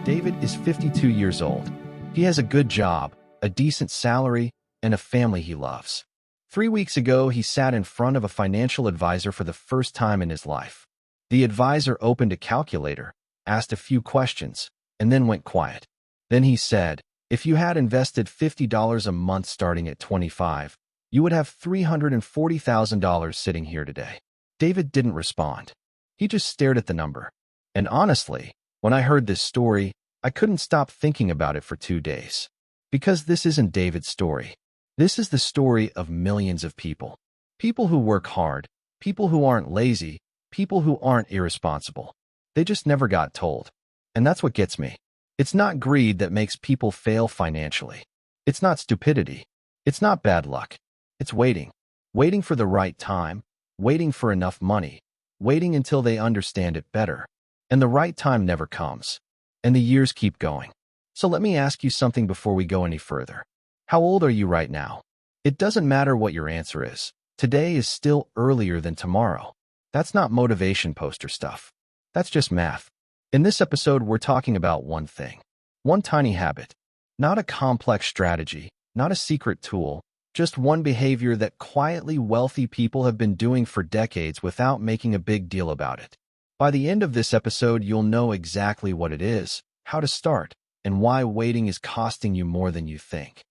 David is 52 years old. He has a good job, a decent salary, and a family he loves. 3 weeks ago, he sat in front of a financial advisor for the first time in his life. The advisor opened a calculator, asked a few questions, and then went quiet. Then he said, "If you had invested $50 a month starting at 25, you would have $340,000 sitting here today." David didn't respond. He just stared at the number. And honestly, when I heard this story, I couldn't stop thinking about it for 2 days. Because this isn't David's story. This is the story of millions of people. People who work hard, people who aren't lazy, people who aren't irresponsible. They just never got told. And that's what gets me. It's not greed that makes people fail financially. It's not stupidity. It's not bad luck. It's waiting. Waiting for the right time, waiting for enough money, waiting until they understand it better. And the right time never comes. And the years keep going. So let me ask you something before we go any further. How old are you right now? It doesn't matter what your answer is. Today is still earlier than tomorrow. That's not motivation poster stuff. That's just math. In this episode, we're talking about one thing. One tiny habit. Not a complex strategy, not a secret tool, just one behavior that quietly wealthy people have been doing for decades without making a big deal about it. By the end of this episode, you'll know exactly what it is, how to start, and why waiting is costing you more than you think.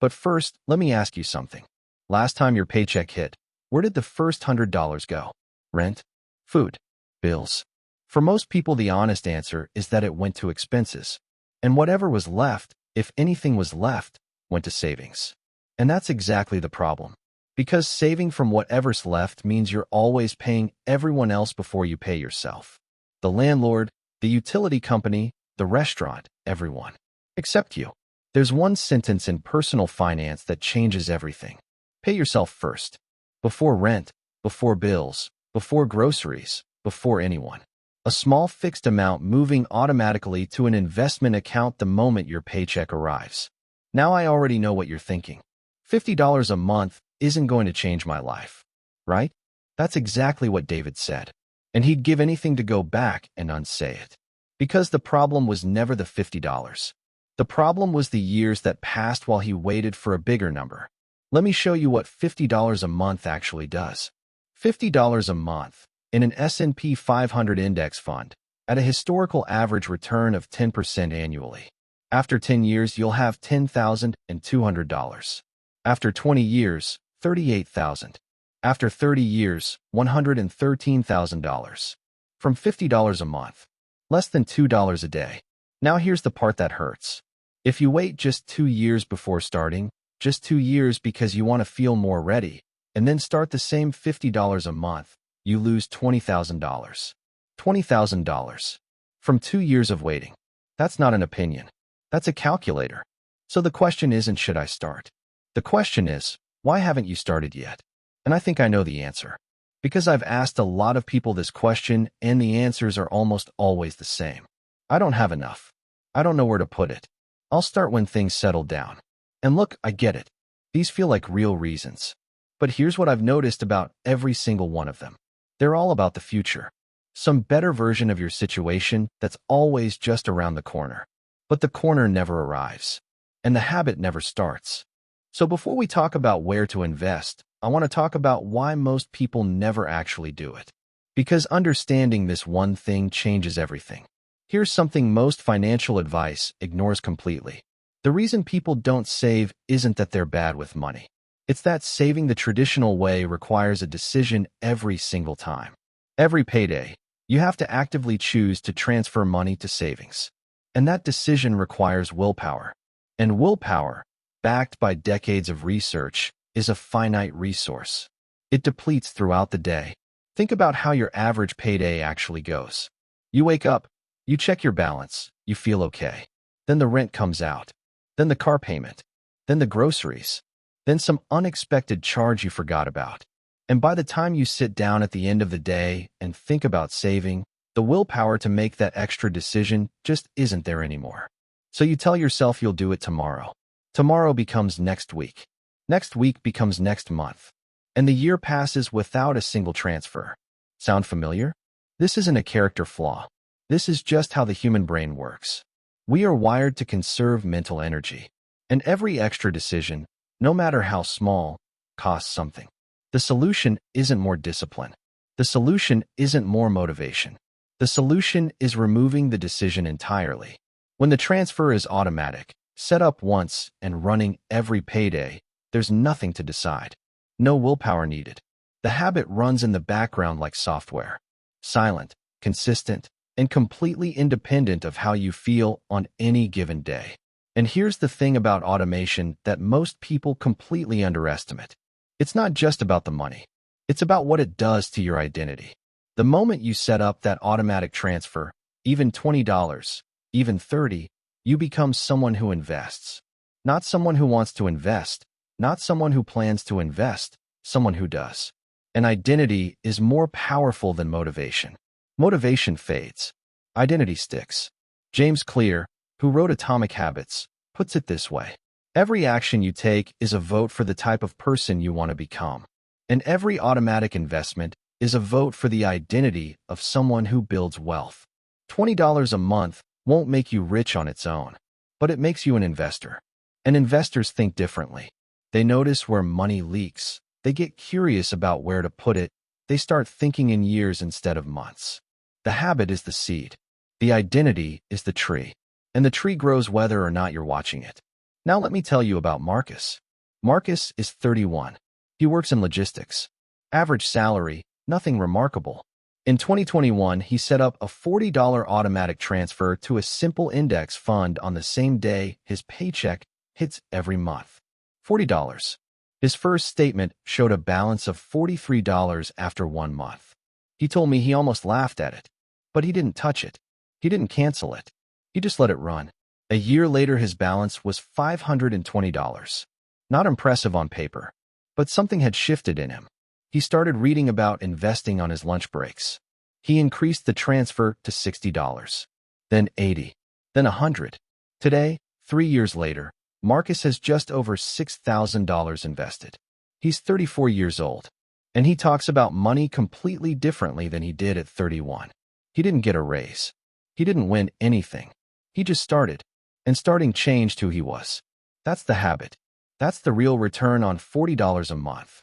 But first, let me ask you something. Last time your paycheck hit, where did the first $100 go? Rent? Food? Bills? For most people, the honest answer is that it went to expenses. And whatever was left, if anything was left, went to savings. And that's exactly the problem. Because saving from whatever's left means you're always paying everyone else before you pay yourself. The landlord, the utility company, the restaurant, everyone. Except you. There's one sentence in personal finance that changes everything. Pay yourself first. Before rent, before bills, before groceries, before anyone. A small fixed amount moving automatically to an investment account the moment your paycheck arrives. Now I already know what you're thinking. $50 a month isn't going to change my life, right? That's exactly what David said. And he'd give anything to go back and unsay it. Because the problem was never the $50. The problem was the years that passed while he waited for a bigger number. Let me show you what $50 a month actually does. $50 a month in an S&P 500 index fund at a historical average return of 10% annually. After 10 years, you'll have $10,200. After 20 years, $38,000. After 30 years, $113,000. From $50 a month. Less than $2 a day. Now here's the part that hurts. If you wait just 2 years before starting, just 2 years because you want to feel more ready, and then start the same $50 a month, you lose $20,000. $20,000. From 2 years of waiting. That's not an opinion. That's a calculator. So the question isn't, should I start? The question is, why haven't you started yet? And I think I know the answer. Because I've asked a lot of people this question, and the answers are almost always the same. I don't have enough. I don't know where to put it. I'll start when things settle down. And look, I get it. These feel like real reasons. But here's what I've noticed about every single one of them. They're all about the future. Some better version of your situation that's always just around the corner. But the corner never arrives. And the habit never starts. So before we talk about where to invest, I want to talk about why most people never actually do it. Because understanding this one thing changes everything. Here's something most financial advice ignores completely. The reason people don't save isn't that they're bad with money. It's that saving the traditional way requires a decision every single time. Every payday, you have to actively choose to transfer money to savings. And that decision requires willpower. And willpower, backed by decades of research, is a finite resource. It depletes throughout the day. Think about how your average payday actually goes. You wake up, you check your balance, you feel okay. Then the rent comes out. Then the car payment. Then the groceries. Then some unexpected charge you forgot about. And by the time you sit down at the end of the day and think about saving, the willpower to make that extra decision just isn't there anymore. So you tell yourself you'll do it tomorrow. Tomorrow becomes next week. Next week becomes next month. And the year passes without a single transfer. Sound familiar? This isn't a character flaw. This is just how the human brain works. We are wired to conserve mental energy, and every extra decision, no matter how small, costs something. The solution isn't more discipline. The solution isn't more motivation. The solution is removing the decision entirely. When the transfer is automatic, set up once, and running every payday, there's nothing to decide. No willpower needed. The habit runs in the background like software. Silent, consistent, and completely independent of how you feel on any given day. And here's the thing about automation that most people completely underestimate. It's not just about the money. It's about what it does to your identity. The moment you set up that automatic transfer, even $20, even $30, you become someone who invests. Not someone who wants to invest, not someone who plans to invest, someone who does. And identity is more powerful than motivation. Motivation fades. Identity sticks. James Clear, who wrote Atomic Habits, puts it this way. Every action you take is a vote for the type of person you want to become. And every automatic investment is a vote for the identity of someone who builds wealth. $20 a month won't make you rich on its own, but it makes you an investor. And investors think differently. They notice where money leaks. They get curious about where to put it. They start thinking in years instead of months. The habit is the seed. The identity is the tree. And the tree grows whether or not you're watching it. Now let me tell you about Marcus. Marcus is 31. He works in logistics. Average salary, nothing remarkable. In 2021, he set up a $40 automatic transfer to a simple index fund on the same day his paycheck hits every month. $40. His first statement showed a balance of $43 after 1 month. He told me he almost laughed at it. But he didn't touch it. He didn't cancel it. He just let it run. A year later, his balance was $520. Not impressive on paper, but something had shifted in him. He started reading about investing on his lunch breaks. He increased the transfer to $60, then $80, then $100. Today, 3 years later, Marcus has just over $6,000 invested. He's 34 years old, and he talks about money completely differently than he did at 31. He didn't get a raise. He didn't win anything. He just started, and starting changed who he was. That's the habit. That's the real return on $40 a month.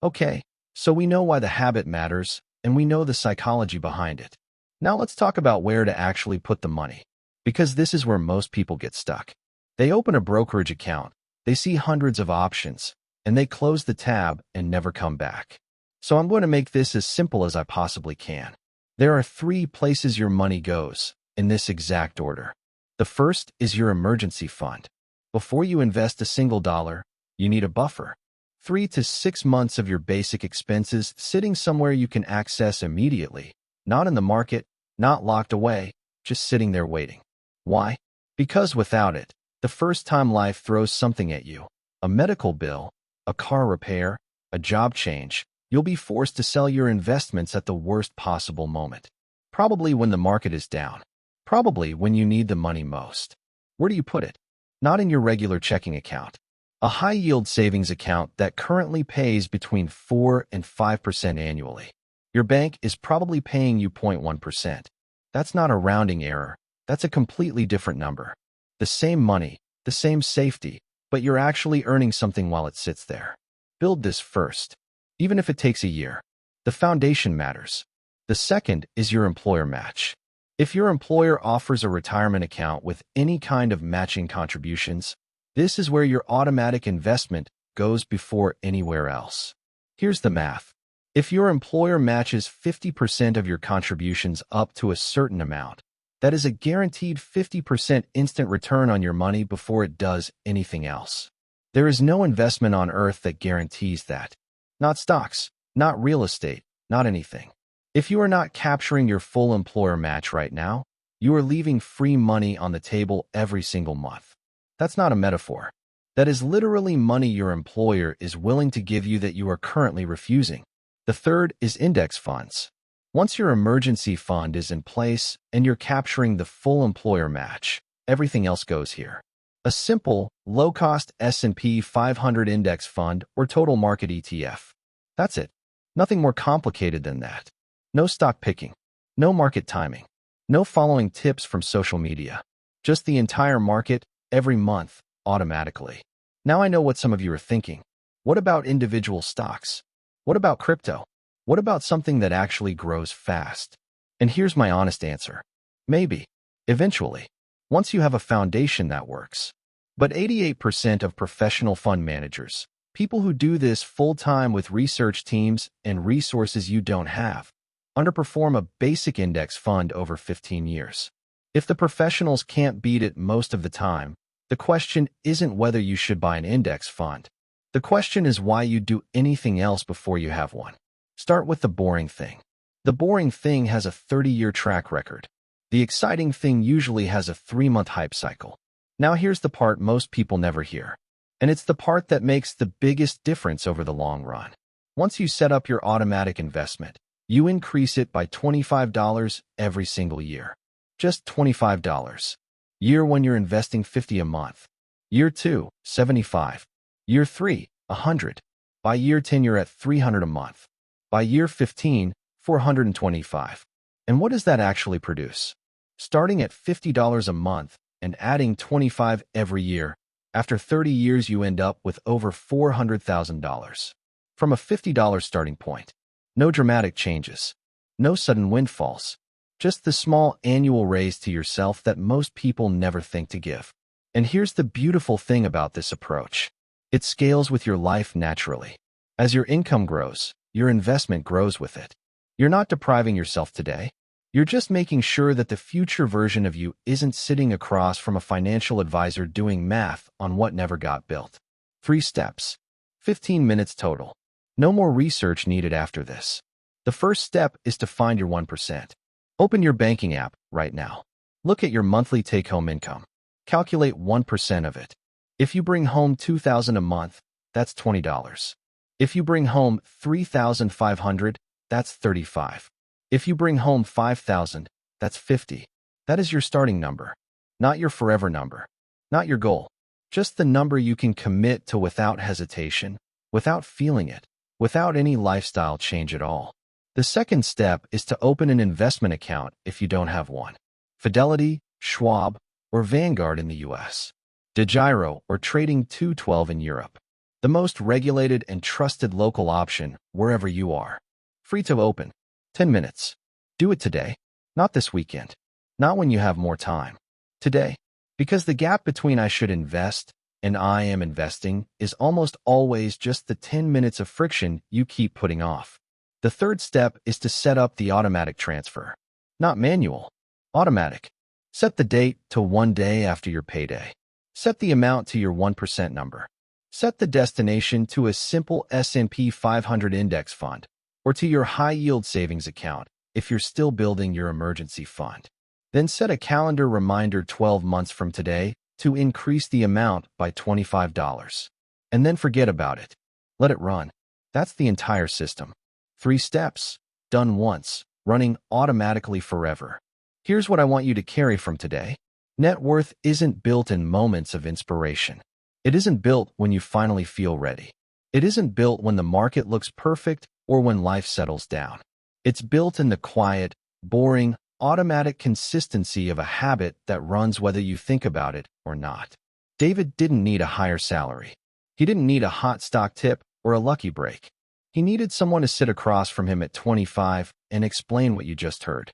Okay, so we know why the habit matters, and we know the psychology behind it. Now let's talk about where to actually put the money, because this is where most people get stuck. They open a brokerage account, they see hundreds of options, and they close the tab and never come back. So I'm going to make this as simple as I possibly can. There are 3 places your money goes, in this exact order. The first is your emergency fund. Before you invest a single dollar, you need a buffer. 3 to 6 months of your basic expenses sitting somewhere you can access immediately, not in the market, not locked away, just sitting there waiting. Why? Because without it, the first time life throws something at you, a medical bill, a car repair, a job change, you'll be forced to sell your investments at the worst possible moment. Probably when the market is down. Probably when you need the money most. Where do you put it? Not in your regular checking account. A high-yield savings account that currently pays between 4 and 5% annually. Your bank is probably paying you 0.1%. That's not a rounding error. That's a completely different number. The same money, the same safety, but you're actually earning something while it sits there. Build this first, even if it takes a year. The foundation matters. The second is your employer match. If your employer offers a retirement account with any kind of matching contributions, this is where your automatic investment goes before anywhere else. Here's the math. If your employer matches 50% of your contributions up to a certain amount, that is a guaranteed 50% instant return on your money before it does anything else. There is no investment on earth that guarantees that. Not stocks, not real estate, not anything. If you are not capturing your full employer match right now, you are leaving free money on the table every single month. That's not a metaphor. That is literally money your employer is willing to give you that you are currently refusing. The third is index funds. Once your emergency fund is in place and you're capturing the full employer match, everything else goes here. A simple, low-cost S&P 500 index fund or total market ETF. That's it. Nothing more complicated than that. No stock picking. No market timing. No following tips from social media. Just the entire market, every month, automatically. Now I know what some of you are thinking. What about individual stocks? What about crypto? What about something that actually grows fast? And here's my honest answer. Maybe. Eventually. Once you have a foundation that works. But 88% of professional fund managers, people who do this full-time with research teams and resources you don't have, underperform a basic index fund over 15 years. If the professionals can't beat it most of the time, the question isn't whether you should buy an index fund. The question is why you do anything else before you have one. Start with the boring thing. The boring thing has a 30-year track record. The exciting thing usually has a 3-month hype cycle. Now here's the part most people never hear. And it's the part that makes the biggest difference over the long run. Once you set up your automatic investment, you increase it by $25 every single year. Just $25. Year 1 you're investing $50 a month. Year 2, $75. Year 3, $100. By year 10 you're at $300 a month. By year 15, $425. And what does that actually produce? Starting at $50 a month and adding $25 every year, after 30 years you end up with over $400,000. From a $50 starting point. No dramatic changes. No sudden windfalls. Just the small annual raise to yourself that most people never think to give. And here's the beautiful thing about this approach. It scales with your life naturally. As your income grows, your investment grows with it. You're not depriving yourself today. You're just making sure that the future version of you isn't sitting across from a financial advisor doing math on what never got built. 3 steps. 15 minutes total. No more research needed after this. The first step is to find your 1%. Open your banking app right now. Look at your monthly take-home income. Calculate 1% of it. If you bring home $2,000 a month, that's $20. If you bring home $3,500, that's $35. If you bring home $5,000, that's $50. That is your starting number, not your forever number, not your goal. Just the number you can commit to without hesitation, without feeling it, without any lifestyle change at all. The second step is to open an investment account if you don't have one. Fidelity, Schwab, or Vanguard in the US. DeGiro or Trading 212 in Europe. The most regulated and trusted local option wherever you are. Free to open. 10 minutes. Do it today, not this weekend. Not when you have more time. Today. Because the gap between I should invest and I am investing is almost always just the 10 minutes of friction you keep putting off. The third step is to set up the automatic transfer. Not manual. Automatic. Set the date to 1 day after your payday. Set the amount to your 1% number. Set the destination to a simple S&P 500 index fund or to your high-yield savings account if you're still building your emergency fund. Then set a calendar reminder 12 months from today to increase the amount by $25. And then forget about it. Let it run. That's the entire system. 3 steps, done once, running automatically forever. Here's what I want you to carry from today. Net worth isn't built in moments of inspiration. It isn't built when you finally feel ready. It isn't built when the market looks perfect or when life settles down. It's built in the quiet, boring, automatic consistency of a habit that runs whether you think about it or not. David didn't need a higher salary. He didn't need a hot stock tip or a lucky break. He needed someone to sit across from him at 25 and explain what you just heard.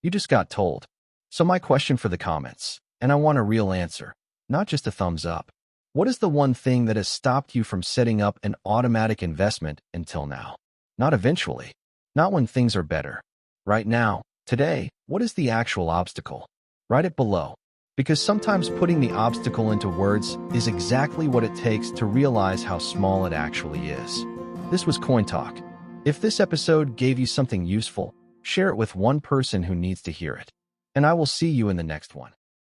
You just got told. So my question for the comments, and I want a real answer, not just a thumbs up. What is the one thing that has stopped you from setting up an automatic investment until now? Not eventually. Not when things are better. Right now, today, what is the actual obstacle? Write it below. Because sometimes putting the obstacle into words is exactly what it takes to realize how small it actually is. This was Coin Talk. If this episode gave you something useful, share it with one person who needs to hear it. And I will see you in the next one.